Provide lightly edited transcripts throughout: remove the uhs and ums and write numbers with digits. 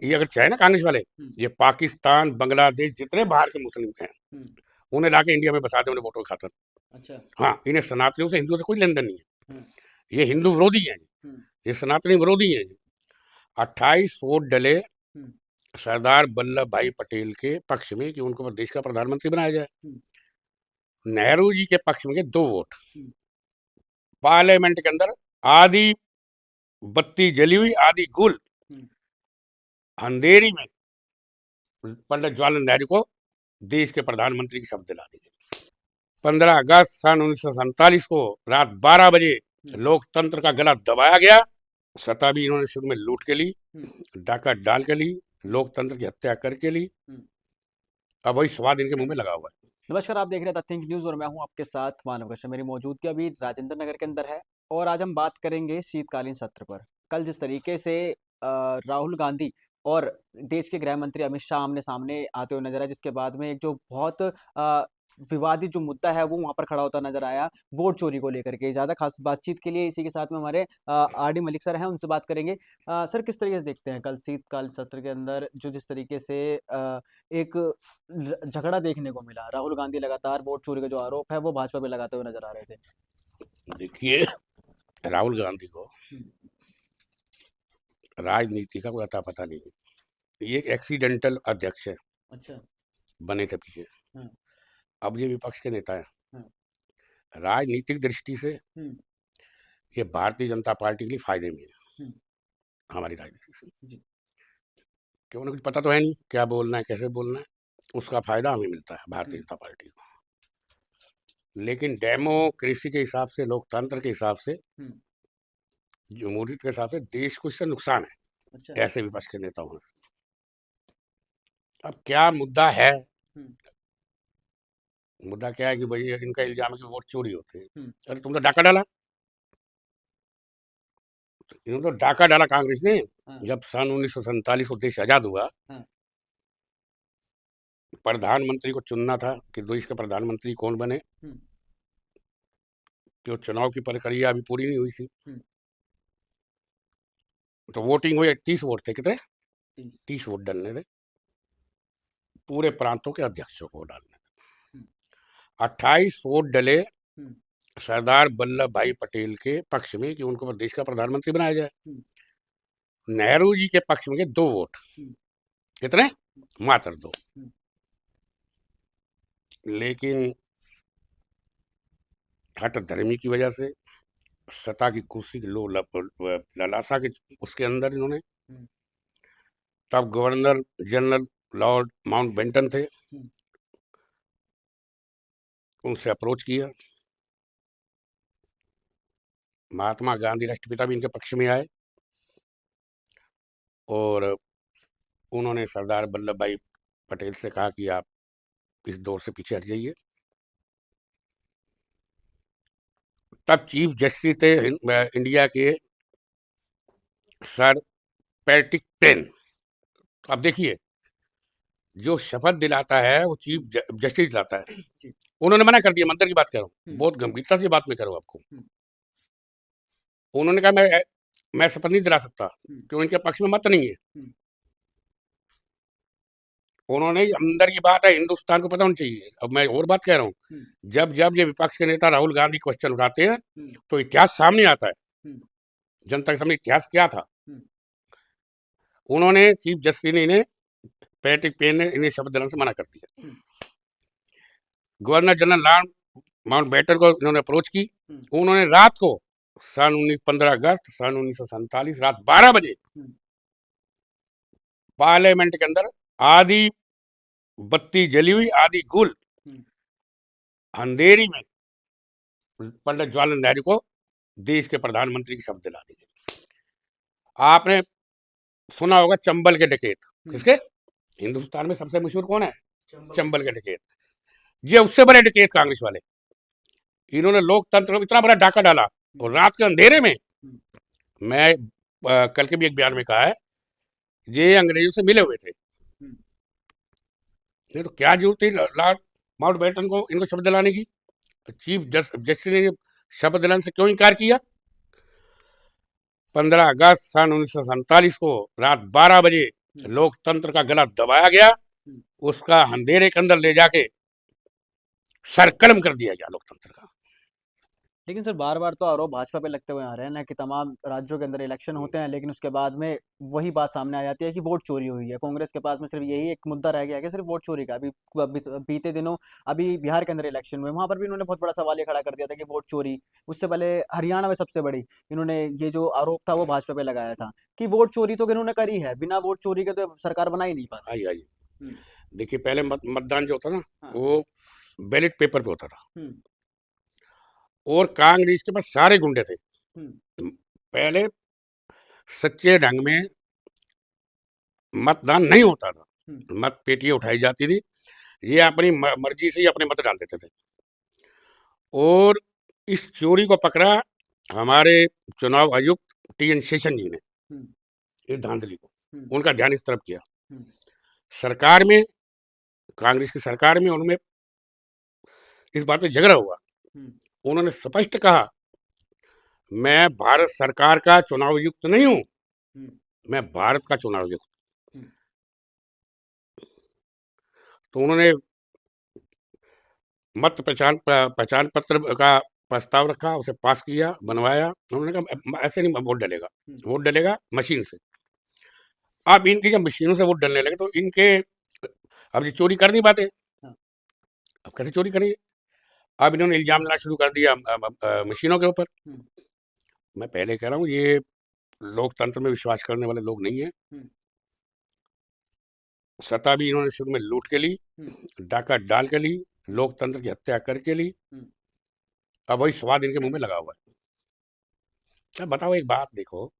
ये अगर चाहे ना कांग्रेस वाले, ये पाकिस्तान बांग्लादेश जितने बाहर के मुस्लिम हैं उन्हें लाके इंडिया में बसा दे, उन्हें वोटों की खातर। अच्छा। हाँ, इन्हें सनातनियों से हिंदुओं से कोई लेन देन नहीं है। हम्म, ये हिंदू विरोधी हैं, हम्म, ये सनातनी विरोधी हैं। 28 वोट डले हम्म, सरदार वल्लभ भाई पटेल के पक्ष में कि उनको देश का प्रधानमंत्री बनाया जाए। हम्म, नेहरू जी के पक्ष में के 2 वोट। हम्म, पार्लियामेंट के अंदर आधी बत्ती जली हुई, आधी गुल, हम्म, अंधेरी में पंडित जवाहरलाल नेहरू को देश के प्रधानमंत्री की शपथ दिला दी गई। 15 अगस्त सन 1947 को रात 12 बजे लोकतंत्र का गला दबाया गया। सत्ता भी इन्होंने शुरू में लूट के ली, हम्म, डाका डाल के ली, लोकतंत्र की हत्या करके ली। हम्म। अब वही स्वाद इनके मुंह में लगा हुआ है। नमस्कार, आप देख रहे हैं द थिंक न्यूज और मैं हूं आपके साथ मानव कश्यप। मेरी मौजूदगी अभी राजेंद्र नगर के अंदर है और आज हम बात करेंगे शीतकालीन सत्र पर। कल जिस तरीके से राहुल गांधी और देश के गृह मंत्री अमित शाह आमने सामने आते हुए नजर आए, जिसके बाद में एक जो बहुत विवादित जो मुद्दा है वो वहां पर खड़ा होता नजर आया, वोट चोरी को लेकर के। ज्यादा खास बातचीत के लिए इसी के साथ में हमारे आर डी मलिक सर हैं, उनसे बात करेंगे। सर, किस तरीके से देखते हैं कल शीतकाल सत्र के अंदर जो जिस तरीके से एक झगड़ा देखने को मिला? राहुल गांधी लगातार वोट चोरी का जो आरोप है वो भाजपा पे लगाते हुए नजर आ रहे थे। देखिए, राहुल गांधी को हम्म, राजनीति का कोई अता पता नहीं है। ये एक एक्सीडेंटल अध्यक्ष है, अच्छा। बने थे पीछे। हाँ, अब ये विपक्ष के नेता है। हाँ, राजनीतिक दृष्टि से हम्म, ये भारतीय जनता पार्टी के लिए फायदे में है, हम्म, हमारी राजनीति से। जी, क्यों, उन्हें कुछ पता तो है नहीं क्या बोलना है, कैसे बोलना है। उसका फायदा हमें मिलता है, भारतीय हम्म, जनता पार्टी को। लेकिन डेमोक्रेसी के हिसाब से, लोकतंत्र के हिसाब से, हम्म, जमहूरियत के हिसाब से देश को इससे नुकसान अच्छा। है, ऐसे विपक्ष के नेताओं से। अब क्या मुद्दा है? हम्म, मुद्दा क्या है कि भाई इनका इल्जाम है कि वोट चोरी होते हैं। हम्म, अरे तुम तो डाका डाला, इन्होंने तो डाका डाला कांग्रेस ने। हाँ, जब सन 1947 को देश आजाद हुआ, हाँ, प्रधानमंत्री को चुनना था कि देश का प्रधानमंत्री कौन बने। हम्म, जो चुनाव की प्रक्रिया अभी पूरी नहीं हुई थी, हम्म, तो वोटिंग हुई। 30 वोट थे, कितने? 30, 30 वोट डालने थे, पूरे प्रांतों के अध्यक्षों को डालने थे। हम्म, 28 वोट डले हम्म, सरदार वल्लभ भाई पटेल के पक्ष में कि उनको देश का प्रधानमंत्री बनाया जाए। हम्म, नेहरू जी के पक्ष में के 2 वोट। हम्म, कितने? मात्र 2। हम्म, लेकिन हठ धर्मी की वजह से, सत्ता की कुर्सी की लालसा के उसके अंदर इन्होंने, हम्म, तब गवर्नर जनरल लॉर्ड माउंटबेटन थे, हम्म, उनसे अप्रोच किया। महात्मा गांधी राष्ट्रपिता भी इनके पक्ष में आए और उन्होंने सरदार वल्लभ भाई पटेल से कहा कि आप इस दौर से पीछे हट जाइए। तब चीफ जस्टिस थे इंडिया के सर पैट्रिक पेन। अब देखिए, जो शपथ दिलाता है वो चीफ जस्टिस दिलाता है। जी, उन्होंने मना कर दिया, मंदिर की बात कर रहा हूँ, हम्म, बहुत गंभीरता से बात मैं कर रहा हूँ आपको। हम्म, उन्होंने कहा मैं शपथ नहीं दिला सकता, हम्म, क्यों, इनके पक्ष में मत नहीं है। हम्म, उन्होंने, अंदर की बात है, हिंदुस्तान को पता होना चाहिए। अब मैं और बात कह रहा हूँ, हम्म, जब जब ये विपक्ष के नेता राहुल गांधी क्वेश्चन उठाते हैं हम्म, तो इतिहास सामने आता है, हम्म, जनता के सामने इतिहास क्या था। हम्म, उन्होंने, चीफ जस्टिस ने इन्हें, पैट्रिक पेन ने इन्हें शपथ दिलाने से मना कर दिया। हम्म, गवर्नर जनरल लॉर्ड माउंटबेटन को इन्होंने अप्रोच की। हम्म, उन्होंने रात को सन 15 अगस्त सन 1947 रात 12 बजे हम्म, पार्लियामेंट के अंदर आधी बत्ती जली हुई, आधी गुल, हम्म, अंधेरी में पंडित जवाहरलाल नेहरू को देश के प्रधानमंत्री की शपथ दिला दी गई। आपने सुना होगा चंबल के डकैत, हम्म, किसके? हिंदुस्तान में सबसे मशहूर कौन है? चंबल के चंबल के डकैत। डकैत। ये उससे बड़े डकैत कांग्रेस वाले। इन्होंने लोकतंत्र में इतना बड़ा डाका डाला हम्म, और रात के अंधेरे में। हम्म, मैं कल के भी एक बयान में कहा है, ये अंग्रेजों से मिले हुए थे। हम्म, नहीं तो क्या जरूरत थी लॉर्ड माउंटबेटन को इनको शपथ दिलाने की? चीफ जस्टिस ने शपथ दिलाने से क्यों इनकार किया? 15 अगस्त सन 1947 को रात 12 बजे लोकतंत्र का गला दबाया गया, उसका अंधेरे के अंदर ले जाके सरकलम कर दिया गया लोकतंत्र का। लेकिन सर बार बार तो आरोप भाजपा पे लगते हुए आ रहे हैं ना कि तमाम राज्यों के अंदर इलेक्शन होते हैं लेकिन उसके बाद में वही बात सामने आ जाती है कि वोट चोरी हुई है। कांग्रेस के पास में सिर्फ यही एक मुद्दा रह गया है कि सिर्फ वोट चोरी का। बीते दिनों अभी बिहार के अंदर इलेक्शन हुए, वहां पर भी इन्होंने बहुत बड़ा सवाल ये खड़ा कर दिया था कि वोट चोरी। उससे पहले हरियाणा में सबसे बड़ी इन्होंने ये जो आरोप था वो भाजपा पे लगाया था कि वोट चोरी तो इन्होंने करी है, बिना वोट चोरी के तो सरकार बना ही नहीं पा आई आई रही। देखिए, पहले मतदान जो होता ना, हाँ। वो बैलेट पेपर पे होता था हम्म, और कांग्रेस के पास सारे गुंडे थे। हम्म, पहले सच्चे ढंग में मतदान नहीं होता था, हम्म, मत पेटियां उठाई जाती थी, ये अपनी मर्जी से ही अपने मत डाल देते थे। और इस चोरी को पकड़ा हमारे चुनाव आयुक्त टी.एन. शेषन जी ने, हम्म, इस धांधली को, हम्म, उनका ध्यान इस तरफ किया। हम्म, सरकार में, कांग्रेस की सरकार में उनमें इस बात पे झगड़ा हुआ। हम्म, उन्होंने स्पष्ट कहा, मैं भारत सरकार का चुनाव आयुक्त नहीं हूं, हम्म, मैं भारत का चुनाव आयुक्त। हम्म, तो उन्होंने मत पहचान पत्र का प्रस्ताव रखा, उसे पास किया, बनवाया। उन्होंने कहा ऐसे नहीं वोट डलेगा, हम्म, वोट डलेगा मशीन से। अब इनकी जब मशीनों से वोट डलने लगे तो इनके अब ये चोरी कर नहीं पाते, हाँ, अब कैसे चोरी करेंगे। अब इन्होंने इल्जाम लगाना शुरू कर दिया मशीनों के ऊपर। हम्म, मैं पहले कह रहा हूँ, ये लोकतंत्र में विश्वास करने वाले लोग नहीं है। हम्म, सत्ता भी इन्होंने शुरू में लूट के ली, हम्म, डाका डाल के ली, लोकतंत्र की हत्या करके ली। हम्म, अब वही स्वाद इनके मुंह में लगा हुआ है। अब बताओ एक बात देखो,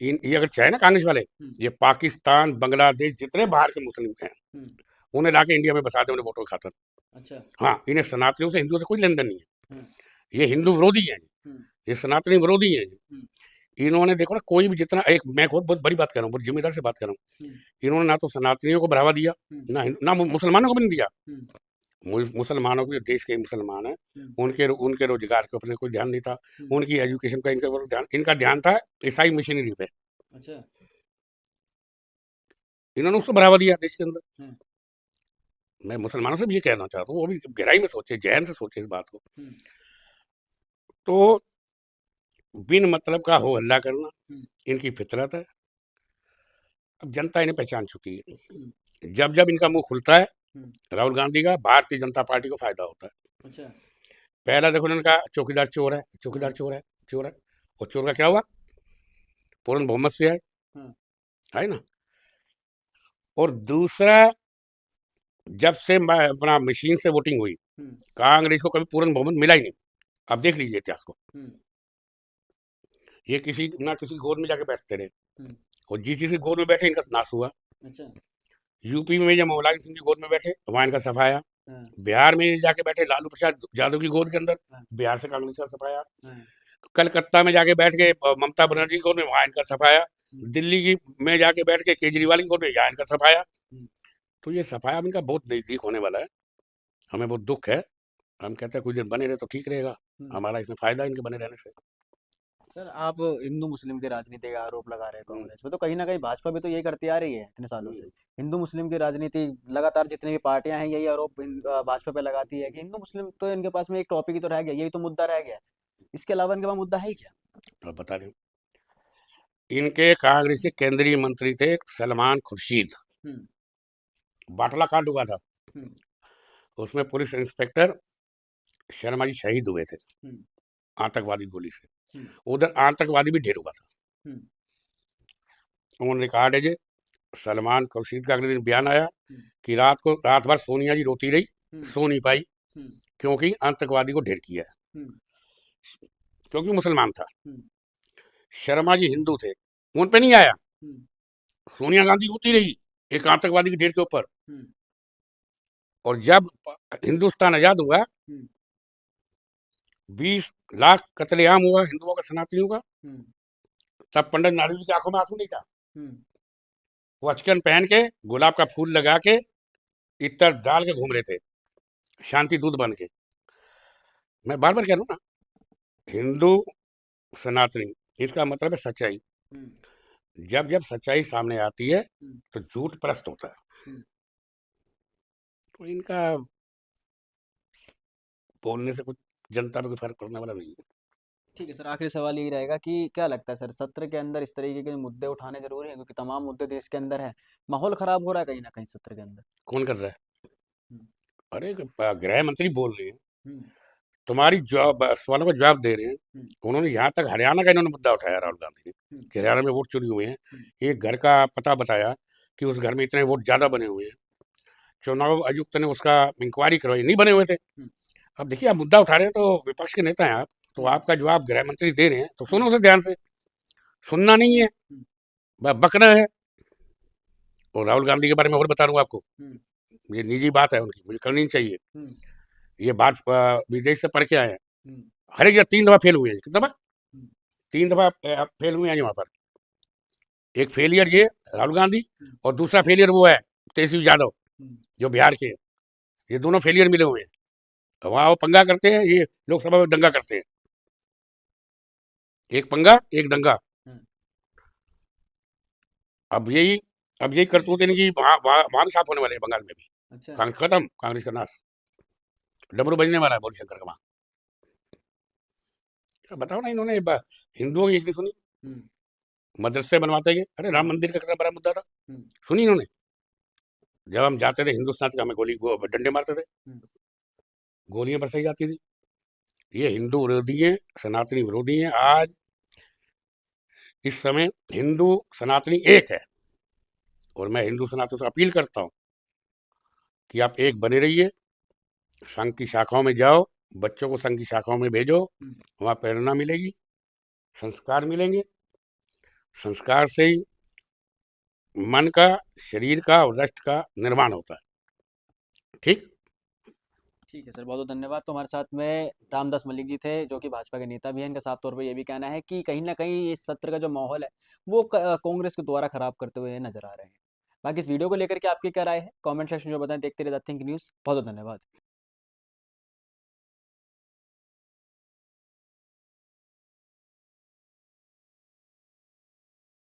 ये अगर चाहे ना कांग्रेस वाले, हम्म, ये पाकिस्तान, बांग्लादेश, जितने बाहर के मुस्लिम हैं, हम्म, उन्हें लाके इंडिया में बसा दे, उन्हें वोटों की खातर। अच्छा, हाँ, इन्हें सनातनियों से, हिंदुओं से कोई लेन देन नहीं है। हम्म, ये हिंदू विरोधी हैं, हम्म, ये सनातनी विरोधी हैं। हम्म, इन्होंने देखो ना, कोई भी जितना एक, मैं बहुत बड़ी बात कर रहा हूँ, बहुत जिम्मेदार से बात कर रहा हूँ, हम्म, इन्होंने ना तो सनातनियों को बढ़ावा दिया, हम्म, ना मुसलमानों को भी नहीं दिया। हम्म, मुसलमानों को, देश के मुसलमान हैं, हम्म, उनके उनके रोजगार के ऊपर कोई ध्यान नहीं था, हम्म, उनकी एजुकेशन का इनके ऊपर ध्यान, इनका ध्यान था ईसाई मशीनरी पे। अच्छा, इन्होंने उसको बढ़ावा दिया देश के अंदर। हम्म, मैं मुसलमानों से भी ये कहना चाहता हूँ, वो भी गहराई में सोचे, जहन से सोचे इस बात को। हम्म, तो बिन मतलब का हो हल्ला करना हम्म, इनकी फितरत है। अब जनता इन्हें पहचान चुकी हम्म, है। जब जब इनका मुंह खुलता है हम्म, राहुल गांधी का, भारतीय जनता पार्टी को फायदा होता है। अच्छा, पहला देखो, उन्होंने कहा चौकीदार चोर है, चौकीदार हाँ, चोर है, चोर है। और चोर का क्या हुआ, पूर्ण बहुमत से हाँ, है ना। और दूसरा, जब से अपना मशीन से वोटिंग हुई, हम्म, कांग्रेस को कभी पूर्ण बहुमत मिला ही नहीं। अब देख लीजिए इतिहास को, हम्म, ये किसी ना किसी गोद में जाके बैठते रहे, हम्म, और जिस जिस गोद में बैठे इनका नाश हुआ। अच्छा, यूपी में जब मुलायम सिंह की गोद में बैठे, वहां इनका सफाया। हाँ, बिहार में जाके बैठे लालू प्रसाद यादव की गोद के अंदर, हाँ, बिहार से कांग्रेस का सफाया। हाँ, कलकत्ता में जाके बैठ के ममता बनर्जी की गोद में, वहां इनका सफाया। हम्म, दिल्ली की में जाके बैठ के केजरीवाल की गोद में, यहाँ इनका सफाया। हम्म, तो ये सफाया अब इनका बहुत नजदीक होने वाला है। हमें बहुत दुख है। हम कहते हैं कुछ दिन बने रहे तो ठीक रहेगा, हम्म। हमारा इसमें फायदा है इनके बने रहने से। सर आप हिंदू मुस्लिम की राजनीति का आरोप लगा रहे हैं हम्म, कांग्रेस पे, तो कहीं ना कहीं भाजपा भी तो यही करती आ रही है इतने सालों से। हम्म। हिंदू मुस्लिम की राजनीति लगातार जितनी भी पार्टियां हैं यही आरोप भाजपा पे लगाती है कि हिंदू मुस्लिम तो इनके पास में एक टॉपिक ही तो रह गया, यही तो मुद्दा रह गया है। इसके अलावा इनके पास मुद्दा है ही क्या? अब बता रहे इनके कांग्रेस के केंद्रीय मंत्री थे सलमान खुर्शीद। हम्म, बाटला कांड हुआ था, हम्म, उसमें पुलिस इंस्पेक्टर शर्मा जी शहीद हुए थे हम्म, आतंकवादी गोली से। हम्म, उधर आतंकवादी भी ढेर हुआ था। हम्म, उन्होंने रिकॉर्ड है जी, सलमान खुर्शीद का अगले दिन बयान आया हम्म, कि रात भर सोनिया जी रोती रही, हम्म, सो नहीं पाई, हम्म, क्योंकि आतंकवादी को ढेर किया है, हम्म, क्योंकि मुसलमान था। हम्म, शर्मा जी हिंदू थे, उन पे नहीं आया। हम्म, सोनिया गांधी रोती रही एक आतंकवादी की ढेर के ऊपर। हम्म, और जब हिंदुस्तान आजाद हुआ, हम्म, 20 लाख कत्लेआम हुआ हिंदुओं का, सनातनियों का, हम्म, तब पंडित नेहरू जी की आंखों में आंसू नहीं था। हम्म, वो अचकन पहन के, गुलाब का फूल लगा के, इत्र डाल के घूम रहे थे, शांति दूत बन के। मैं बार बार कह रहा हूँ ना, हिंदू सनातनी, इसका मतलब है सच्चाई। हम्म, जब जब सच्चाई सामने आती है हम्म, तो झूठ परस्त होता है। हम्म, तो इनका बोलने से कुछ जनता पे कोई फर्क पड़ने वाला नहीं है। ठीक है सर, आखिरी सवाल यही रहेगा कि क्या लगता है सर, सत्र के अंदर इस तरीके के मुद्दे उठाने जरूरी हैं, क्योंकि तमाम मुद्दे देश के अंदर है, माहौल खराब हो रहा है कहीं ना कहीं सत्र के अंदर। कौन कर रहा है? हम्म, अरे गृह मंत्री बोल रहे हैं, हम्म, तुम्हारी जवाब सवालों का जवाब दे रहे हैं। हम्म, उन्होंने यहाँ तक हरियाणा का इन्होंने मुद्दा उठाया, राहुल गांधी ने, हम्म, कि हरियाणा में वोट चोरी हुए हैं। हम्म, एक घर का पता बताया कि उस घर में इतने वोट ज्यादा बने हुए हैं। चुनाव आयुक्त ने उसका इंक्वायरी करवाई, नहीं बने हुए थे। हम्म, अब देखिए, आप मुद्दा उठा रहे हैं तो विपक्ष के नेता हैं आप, तो हम्म, आपका जवाब गृह मंत्री दे रहे हैं तो हम्म, सुनो उसे ध्यान से। सुनना नहीं है, हम्म, बकना है। और राहुल गांधी के बारे में और बता दूं आपको, हम्म, ये निजी बात है उनकी, मुझे करनी नहीं चाहिए। हम्म, ये बात विदेश से पढ़ के आए हैं। हम्म, हर एक 3 दफा फेल हुए हैं। कितनी दफा? हम्म, 3 दफा फेल हुए हैं यहाँ पर। एक फेलियर ये राहुल गांधी, हम्म, और दूसरा फेलियर वो है तेजस्वी यादव, हम्म, जो बिहार के हैं। ये दोनों फेलियर मिले हुए हैं। वहां वो पंगा करते हैं, ये लोकसभा में दंगा करते हैं। एक पंगा एक दंगा। हम्म, अब यही अब यही करतूत इनकी वहां भी साफ होने वाले हैं, बंगाल में भी। अच्छा, कांग्रेस खत्म, कांग्रेस का नाश, डमरू बजने वाला है बोली शंकर का वहां। बताओ ना, इन्होंने हिंदुओं की एक नहीं सुनी। हम्म, मदरसे बनवाते गए, अरे राम हम्म, मंदिर का कितना बड़ा मुद्दा था, हम्म, सुनी इन्होंने? जब हम जाते थे हिंदुस्तान के, हमें डंडे मारते थे, हम्म, गोलियां बरसाई जाती थी। ये हिंदू विरोधी हैं, सनातनी विरोधी हैं। आज इस समय हिंदू सनातनी एक है, और मैं हिंदू सनातन से अपील करता हूं कि आप एक बने रहिए। संघ की शाखाओं में जाओ, बच्चों को संघ की शाखाओं में भेजो, हम्म, वहां प्रेरणा मिलेगी, संस्कार मिलेंगे। संस्कार से ही मन का, शरीर का और राष्ट्र का निर्माण होता है। ठीक। ठीक है सर, बहुत बहुत धन्यवाद। तो हमारे साथ में रामदास मलिक जी थे, जो कि भाजपा के नेता भी हैं। इनका साफ तौर पर ये भी कहना है कि कहीं ना कहीं इस सत्र का जो माहौल है वो कांग्रेस के द्वारा खराब करते हुए नजर आ रहे हैं। बाकी इस वीडियो को लेकर के आपकी क्या राय है, कमेंट सेक्शन में बताएं। देखते रहिए द थिंक न्यूज़। बहुत बहुत धन्यवाद।